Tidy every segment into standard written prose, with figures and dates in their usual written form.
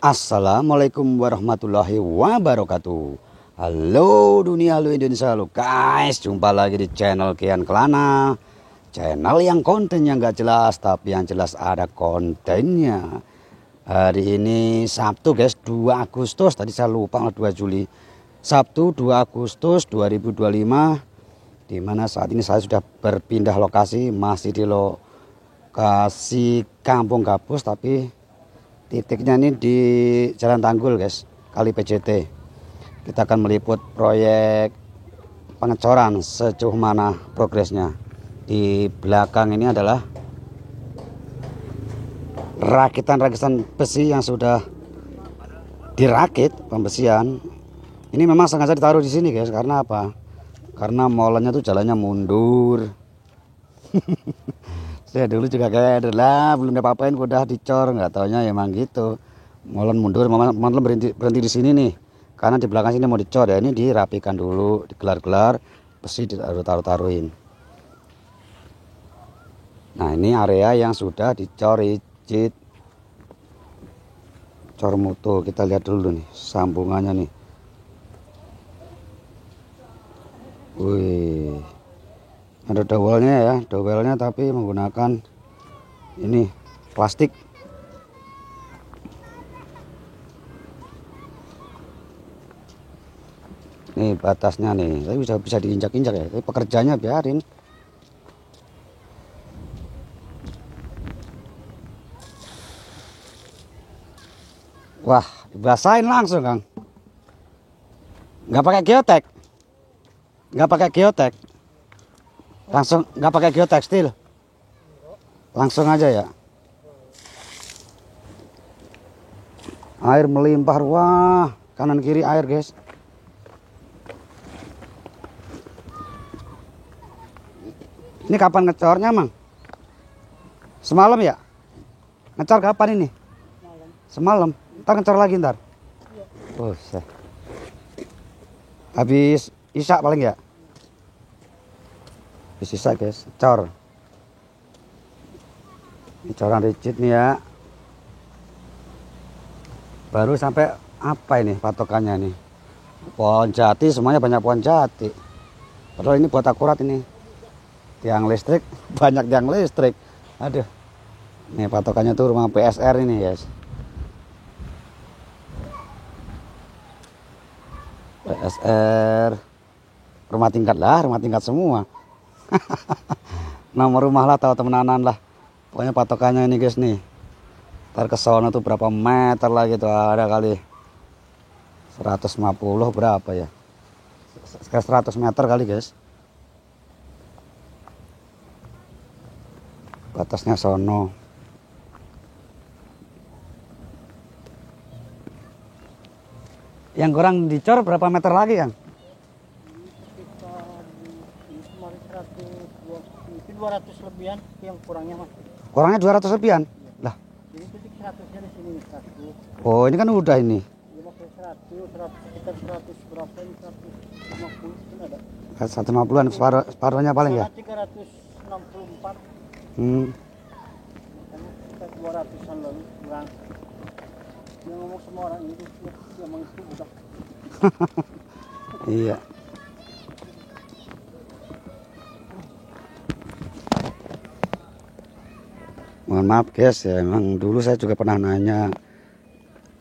Assalamualaikum warahmatullahi wabarakatuh. Halo dunia, halo Indonesia, halo guys. Jumpa lagi di channel Kian Kelana. Channel yang kontennya nggak jelas, tapi yang jelas ada kontennya. Hari ini Sabtu guys, 2 Agustus. Tadi saya lupa 2 Juli. Sabtu 2 Agustus 2025. Dimana saat ini saya sudah berpindah lokasi. Masih di lokasi Kampung Gabus, tapi titiknya ini di Jalan Tanggul guys, Kali PJT. Kita akan meliput proyek pengecoran sejauh mana progresnya. Di belakang ini adalah rakitan-rakitan besi yang sudah dirakit pembesian. Ini memang sengaja ditaruh di sini guys, karena apa? Karena molennya tuh jalannya mundur. Saya dulu juga kayak lah, belum apa-apain udah dicor, nggak taunya emang gitu. Molen mundur, molen berhenti di sini nih. Karena di belakang sini mau dicor ya, ini dirapikan dulu, digelar-gelar, besi ditaruh-taruhin. Nah, ini area yang sudah dicor icit. Cor mutu, kita lihat dulu nih sambungannya nih. Wih, ada dowelnya ya, dowelnya tapi menggunakan ini plastik. Nih batasnya nih, tapi bisa diinjak-injak ya, tapi pekerjanya biarin. Wah, dibasahin langsung Kang. Nggak pakai geotek. Nggak pakai geotek. Langsung nggak pakai geotekstil. Langsung aja ya. Air melimpah, wah, kanan kiri air guys. Ini kapan ngecornya Mang? Semalam ya? Ngecor kapan ini? Semalam. Ntar ngecor lagi ntar. Buset. Habis Isya paling ya. Habis Isya guys, cor. Ini coran rigid nih ya. Baru sampai apa ini patokannya nih? Pohon jati, semuanya banyak pohon jati. Padahal ini buat akurat ini. Tiang listrik, banyak tiang listrik. Aduh. Ini patokannya tuh rumah PSR ini guys. PSR. Rumah tingkat lah, rumah tingkat semua. Nama rumah lah, tahu temenanan lah. Pokoknya patokannya ini guys nih. Ntar ke sono tuh berapa meter lagi tuh, ada kali 150 berapa ya? Sekitar 100 meter kali guys. Batasnya sono. Yang kurang dicor berapa meter lagi yang? 200 lebihan yang kurangnya mas. Kurangnya 200 lebihan? Lah. Jadi titik 100-nya di sini 100. Oh, ini kan udah ini. Ini masih 100 sekitar 100 berapa ini 150 pun ada. 150-an separuhnya paling ya? 364. Karena sekitar 200-an lalu kurang. Dia ngomong sama orang itu emang itu udah. Iya. Mohon maaf guys ya, emang dulu saya juga pernah nanya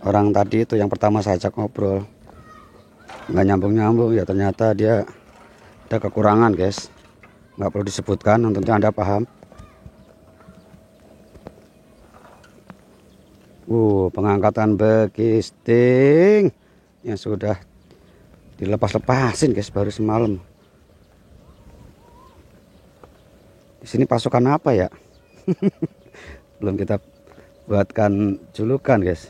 orang tadi itu yang pertama saya ajak ngobrol, nggak nyambung ya, ternyata dia ada kekurangan guys, nggak perlu disebutkan, tentunya Anda paham. Pengangkatan bekisting yang sudah dilepas-lepasin guys baru semalam. Di sini pasukan apa ya? Belum kita buatkan julukan guys.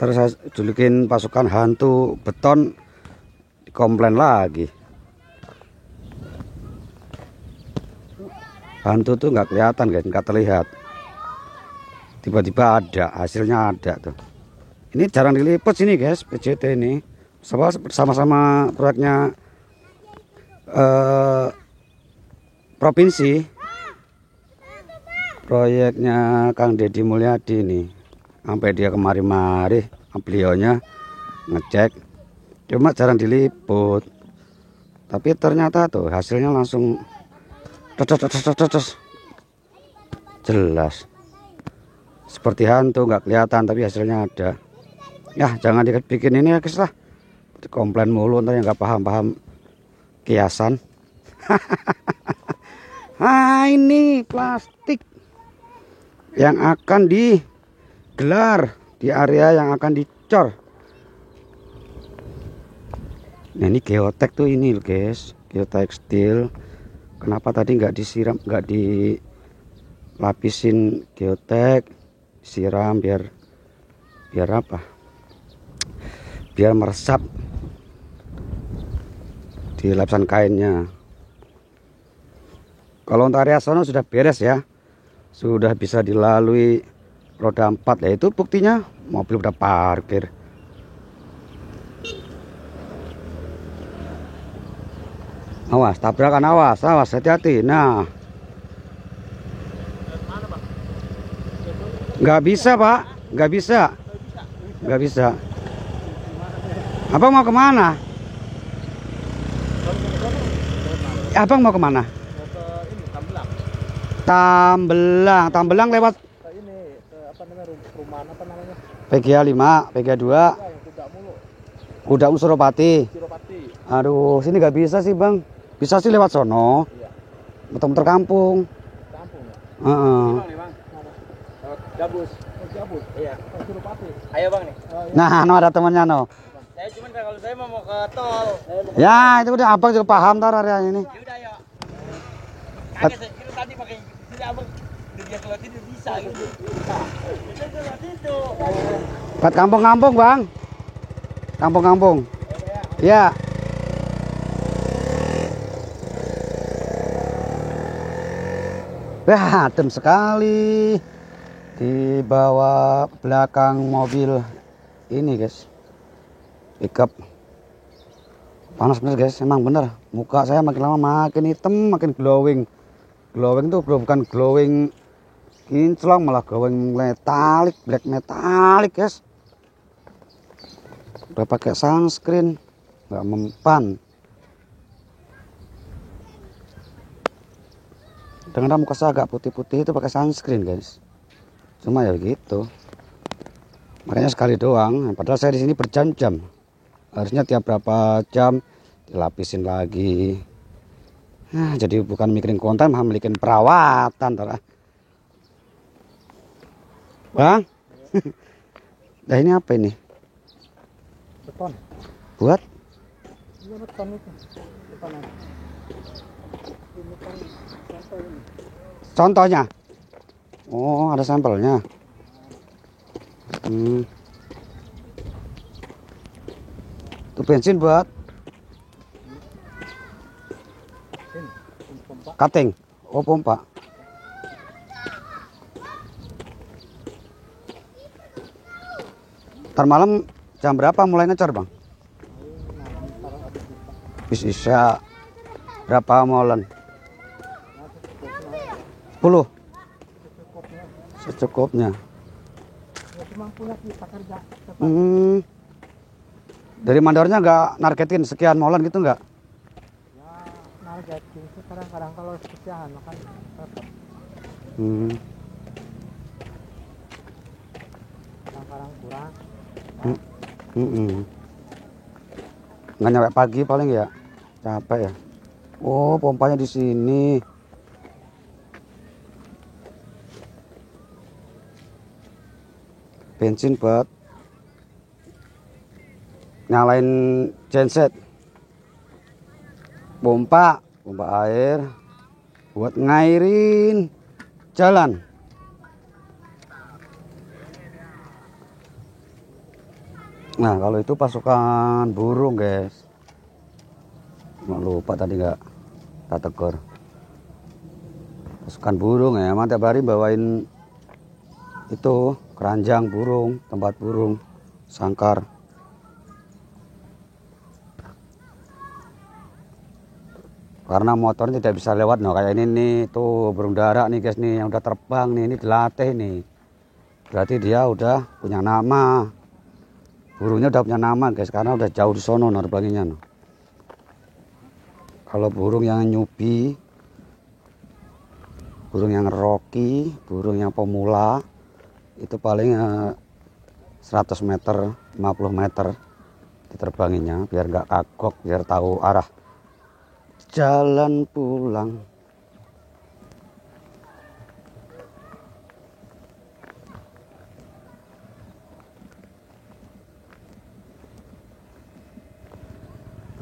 Terus saya julukin pasukan hantu beton, dikomplain lagi. Hantu tuh nggak kelihatan guys, nggak terlihat. Tiba-tiba ada, hasilnya ada tuh. Ini jarang diliput sini guys, PJT ini. Sama-sama proyeknya provinsi, proyeknya Kang Deddy Mulyadi nih, sampai dia kemari-mari, beliaunya ngecek, cuma jarang diliput, tapi ternyata tuh hasilnya langsung jelas, seperti hantu, nggak kelihatan tapi hasilnya ada. Ya jangan dibikin ini ya guys lah, komplain mulu ntar yang nggak paham-paham kiasan. Nah ini plastik yang akan digelar di area yang akan dicor. Nah ini geotek tuh ini guys, geotekstil. Kenapa tadi nggak disiram, nggak dilapisin geotek, siram biar apa? Biar meresap di lapisan kainnya. Kalau untuk area sono sudah beres ya, sudah bisa dilalui roda 4 ya, itu buktinya mobil udah parkir. Awas tabrakan, awas hati-hati. Nah nggak bisa pak, nggak bisa. Abang mau kemana? Abang mau kemana? Tambelang lewat ini apa namanya, perumahan apa namanya? PGA 5, PGA 2. Kuda Suropati. Aduh, sini nggak bisa sih bang. Bisa sih lewat sono. Iya. Muter-muter kampung. Kampung ya? Gabus. Iya. Suropati. Ayo bang nih. Nah, ada temannya no. Saya cuman kalau saya mau ke tol. Ya, itu udah abang juga paham tar area ini. Ya udah ayo. Kaget saya kira tadi pakai sudah abang dia keluar itu bisa gitu. Bisa keluar itu. Buat kampung-kampung bang. Kampung-kampung. Ya. Wah, adem sekali di bawah belakang mobil ini guys, pickup. Panas bener guys, emang bener, muka saya makin lama makin hitam, makin glowing. Glowing tuh bukan glowing kinclong, malah glowing metalik, black metalik guys. Udah pakai sunscreen, nggak mempan. Dengan muka saya agak putih-putih itu pakai sunscreen guys. Cuma ya gitu. Makanya sekali doang. Padahal saya di sini berjam-jam. Harusnya tiap berapa jam dilapisin lagi. Nah, jadi bukan mikirin konten, malah mikirin perawatan. Bang, nah ini apa ini? Beton. Buat? Iya beton itu. Beton. Ini kan contoh ini. Contohnya? Oh, ada sampelnya. Itu bensin buat cutting. Oh, pompa. Ntar malam jam berapa mulai ngecor bang? Bisa berapa molen? 10 secukupnya. Dari mandornya nggak nargetin sekian molen gitu nggak? Ya nargetin sih kadang-kadang kalau sekian makan tetap. Kadang-kadang kurang. Nggak nyampe pagi paling ya, capek ya. Oh, pompanya di sini. Bensin buat nyalain genset. Pompa air buat ngairin jalan. Nah, kalau itu pasukan burung, guys. Lupa tadi nggak tak tegur. Pasukan burung ya, emang tiap hari bawain itu keranjang burung, tempat burung, sangkar. karena motor tidak bisa lewat. Nah kayak ini nih, tuh burung dara nih guys nih yang udah terbang nih, ini dilatih nih, berarti dia udah punya nama, burungnya udah punya nama guys, karena udah jauh di sono nerbanginya. No. Kalau burung yang nyubi, burung yang rocky, burung yang pemula itu paling 100 meter 50 meter diterbanginya, biar nggak kagok, biar tahu arah jalan pulang.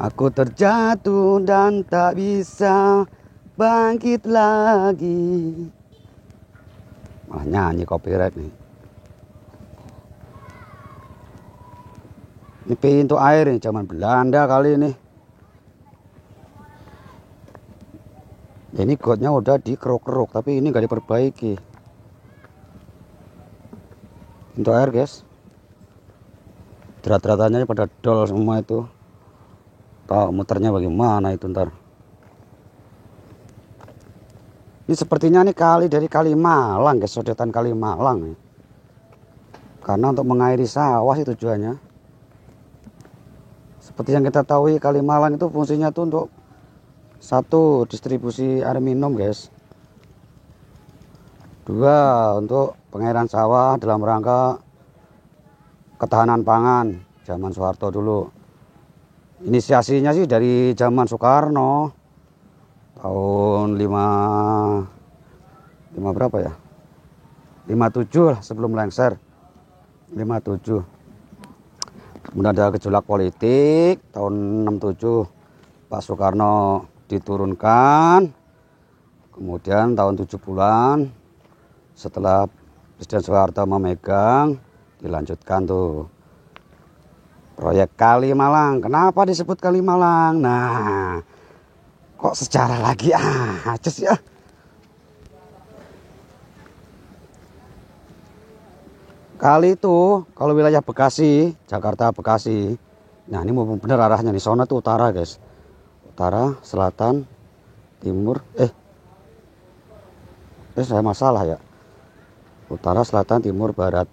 Aku terjatuh dan tak bisa bangkit lagi. Malah nyanyi copyright nih. Ini pintu air nih, zaman Belanda kali ini. Ini gotnya udah dikeruk-keruk, tapi ini nggak diperbaiki. Pintu air guys, drat-dratannya pada dol semua itu. Tahu muternya bagaimana itu ntar. Ini sepertinya nih kali dari Kalimalang guys, sodetan Kalimalang nih. Karena untuk mengairi sawah sih tujuannya. Seperti yang kita tahu, Kalimalang itu fungsinya tuh untuk satu, distribusi air minum guys. Dua, untuk pengairan sawah dalam rangka ketahanan pangan zaman Soeharto dulu. Inisiasinya sih dari zaman Soekarno tahun 5 berapa ya, 57 lah, sebelum lengser 57. Kemudian ada gejolak politik tahun 67, Pak Soekarno diturunkan. Kemudian tahun 70-an setelah Presiden Soeharto memegang, dilanjutkan tuh proyek Kalimalang. Kenapa disebut Kalimalang? Nah, kok sejarah lagi aja sih ya. Kali itu kalau wilayah Bekasi, Jakarta Bekasi. Nah, ini mau bener arahnya nih, sono tuh utara guys. Utara, selatan, timur, saya masalah ya. Utara, selatan, timur, barat.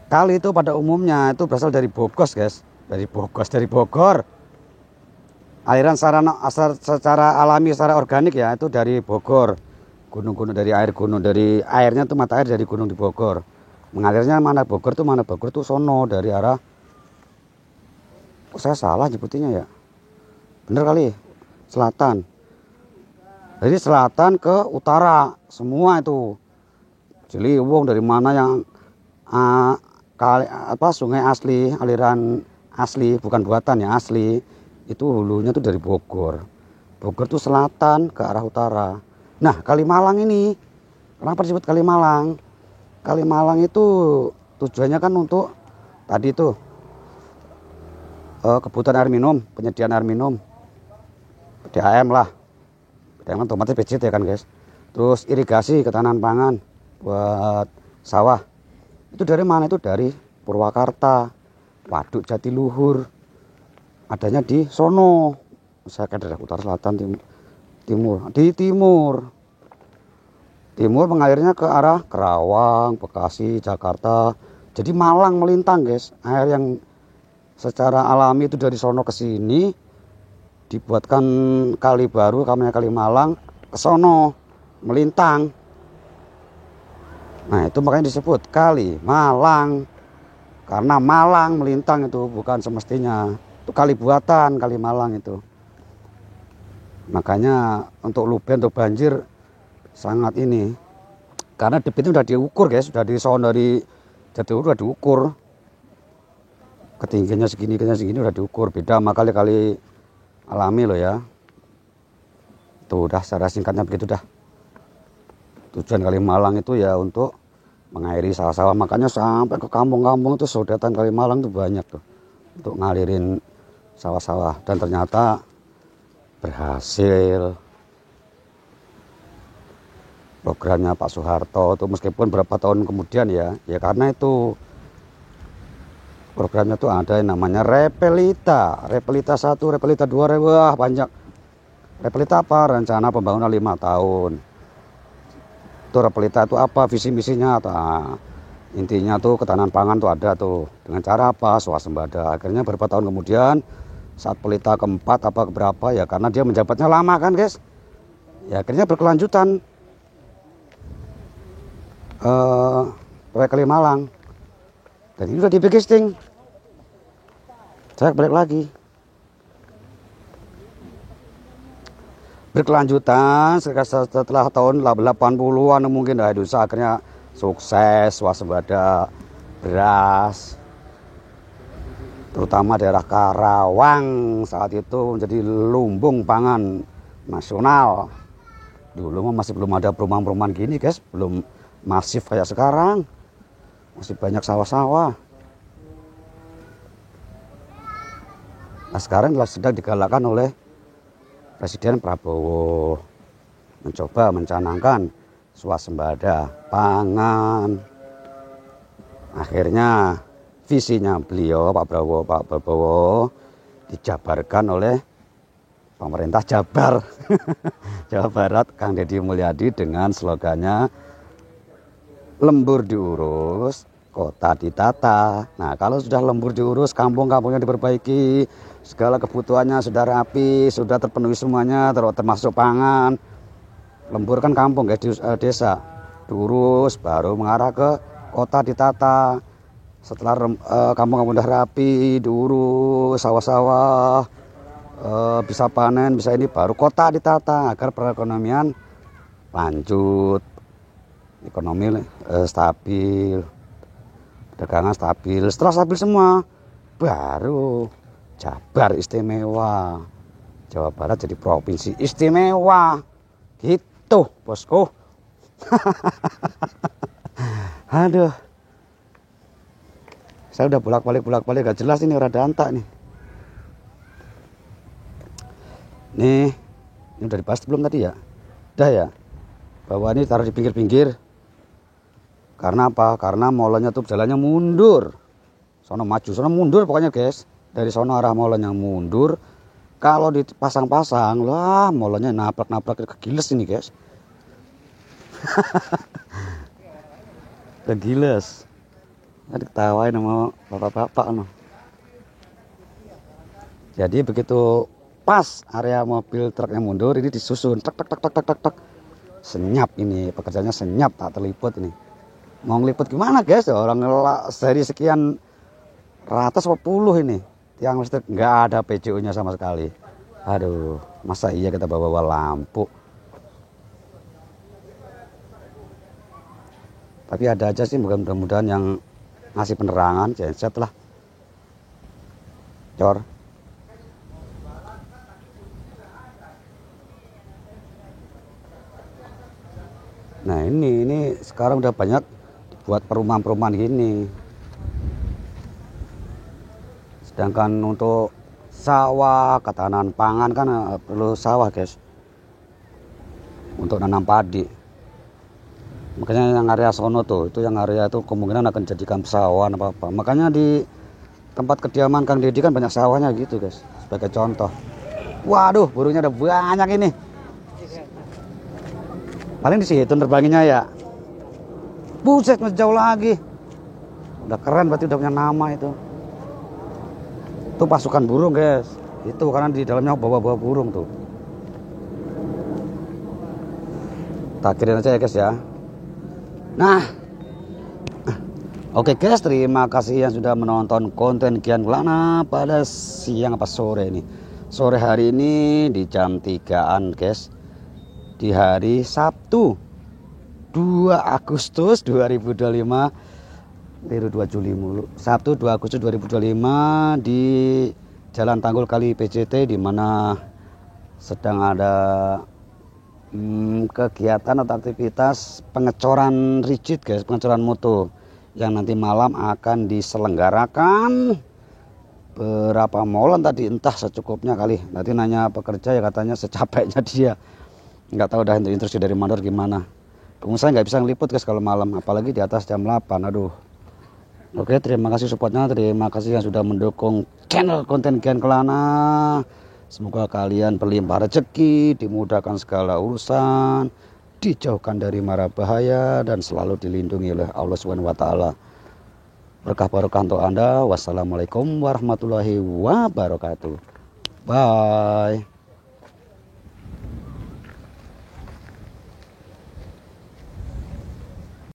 Kali itu pada umumnya itu berasal dari Bogos guys. Dari Bogor. Aliran secara alami, secara organik ya, itu dari Bogor. Gunung-gunung, dari air gunung, dari airnya tuh, mata air dari gunung di Bogor. Mengalirnya mana Bogor tuh sono, dari arah, saya salah nyebutnya ya. Bener kali, selatan. Dari selatan ke utara semua itu. Ciliwung dari mana yang sungai asli, aliran asli, bukan buatan ya, asli. Itu hulunya tuh dari Bogor. Bogor tuh selatan ke arah utara. Nah, Kalimalang ini kenapa disebut Kalimalang? Kalimalang itu tujuannya kan untuk tadi tuh kebutuhan air minum, penyediaan air minum, PDAM lah, PDAM otomatis PJT ya kan guys. Terus irigasi, ketahanan pangan buat sawah. Itu dari mana? Itu dari Purwakarta, Waduk Jatiluhur, adanya di sono. Saya kan dari utara, selatan, timur. Di timur mengalirnya ke arah Kerawang, Bekasi, Jakarta. Jadi Malang melintang guys. Air yang secara alami itu dari sono ke sini, dibuatkan kali baru, namanya Kalimalang, ke sono melintang. Nah, itu makanya disebut Kalimalang. Karena Malang melintang itu bukan semestinya. Itu kali buatan Kalimalang itu. Makanya untuk luben, untuk banjir sangat ini. Karena debitnya udah diukur guys, sudah di sono dari Jatiluhur udah diukur. Ketinggiannya segini udah diukur. Beda sama kali-kali alami loh ya. Tuh udah secara singkatnya begitu dah. Tujuan Kalimalang itu ya untuk mengairi sawah-sawah. Makanya sampai ke kampung-kampung itu sodetan Kalimalang tuh banyak tuh. Untuk ngalirin sawah-sawah. Dan ternyata berhasil. Programnya Pak Soeharto itu meskipun berapa tahun kemudian ya karena itu programnya tuh ada yang namanya Repelita 1, Repelita 2, wah banyak Repelita apa? Rencana pembangunan 5 tahun. Itu Repelita itu apa? Visi misinya. Intinya tuh ketahanan pangan tuh ada tuh. Dengan cara apa? Swasembada. Akhirnya beberapa tahun kemudian saat Pelita keempat apa keberapa ya, karena dia menjabatnya lama kan guys. Ya akhirnya berkelanjutan. Proyek Kalimalang. Dan ini udah dibikin. Saya balik lagi. Berkelanjutan setelah tahun 80-an mungkin Indonesia akhirnya sukses swasembada beras, terutama daerah Karawang saat itu menjadi lumbung pangan nasional. Dulu masih belum ada perumahan-perumahan gini guys, belum masif kayak sekarang, masih banyak sawah-sawah. Nah sekarang sedang digalakkan oleh Presiden Prabowo, mencoba mencanangkan swasembada pangan. Akhirnya visinya beliau Pak Prabowo dijabarkan oleh pemerintah Jabar Jawa Barat, Kang Deddy Mulyadi, dengan slogannya lembur diurus, kota ditata. Nah kalau sudah lembur diurus, kampung-kampungnya diperbaiki, segala kebutuhannya sudah rapi, sudah terpenuhi semuanya, termasuk pangan. Lembur kan kampung guys, desa diurus, baru mengarah ke kota ditata. Setelah kampung-kampung udah rapi, diurus, sawah-sawah bisa panen, bisa ini, baru kota ditata agar perekonomian lanjut, ekonomi stabil, perdagangan stabil. Setelah stabil semua, baru Jabar istimewa, Jawa Barat jadi provinsi istimewa, gitu bosku. Aduh, saya udah bolak-balik gak jelas ini, rada antak nih. Ini udah dibahas belum tadi ya? Udah ya, bahwa ini taruh di pinggir-pinggir. Karena apa? Karena molennya tuh jalannya mundur, sono maju, sono mundur pokoknya guys. Dari sono arah molen yang mundur, kalau dipasang-pasang lah molennya nabrak-nabrak kegiles ini guys. Kegiles. Tadi ketawain sama bapak-bapak no. Jadi begitu pas area mobil truknya mundur, ini disusun tek. Senyap ini, pekerjaannya senyap, tak terliput ini. Mau ngeliput gimana guys? Orang seri sekian ratus 10 ini tiang listrik, nggak ada PCU-nya sama sekali. Aduh, masa iya kita bawa lampu? Tapi ada aja sih, mudah-mudahan yang ngasih penerangan, genset lah. Cor. Nah ini sekarang udah banyak buat perumahan-perumahan gini. Sedangkan untuk sawah, ketahanan pangan kan perlu sawah guys, untuk nanam padi. Makanya yang area sono tuh, itu yang area itu kemungkinan akan jadikan pesawahan apa-apa. Makanya di tempat kediaman Kang Deddy kan banyak sawahnya gitu guys, sebagai contoh. Waduh, burungnya ada banyak ini. Paling di situ terbanginya ya. Buset, masih jauh lagi. Udah keren, berarti udah punya nama itu. Itu pasukan burung guys, itu karena di dalamnya bawa-bawa burung tuh. Takdirin aja ya guys ya. Nah, oke guys, terima kasih yang sudah menonton konten Kian Kelana pada siang apa sore ini. Sore hari ini di jam 3-an guys, di hari Sabtu 2 Agustus 2025. Tiru 2 Juli mulu. Sabtu 2 Agustus 2025 di Jalan Tanggul Kali PJT, di mana sedang ada kegiatan atau aktivitas pengecoran rigid guys, pengecoran mutu yang nanti malam akan diselenggarakan. Berapa molen tadi entah secukupnya kali. Nanti nanya pekerja ya katanya secapeknya dia. Nggak tahu dah instruksi dari mandor gimana. Pengusaha nggak bisa ngeliput guys kalau malam, apalagi di atas jam 8. Aduh. Oke, terima kasih supportnya, terima kasih yang sudah mendukung channel konten Kian Kelana. Semoga kalian berlimpah rezeki, dimudahkan segala urusan, dijauhkan dari mara bahaya, dan selalu dilindungi oleh Allah Subhanahu wa Ta'ala. Berkah barokah untuk Anda. Wassalamualaikum warahmatullahi wabarakatuh. Bye.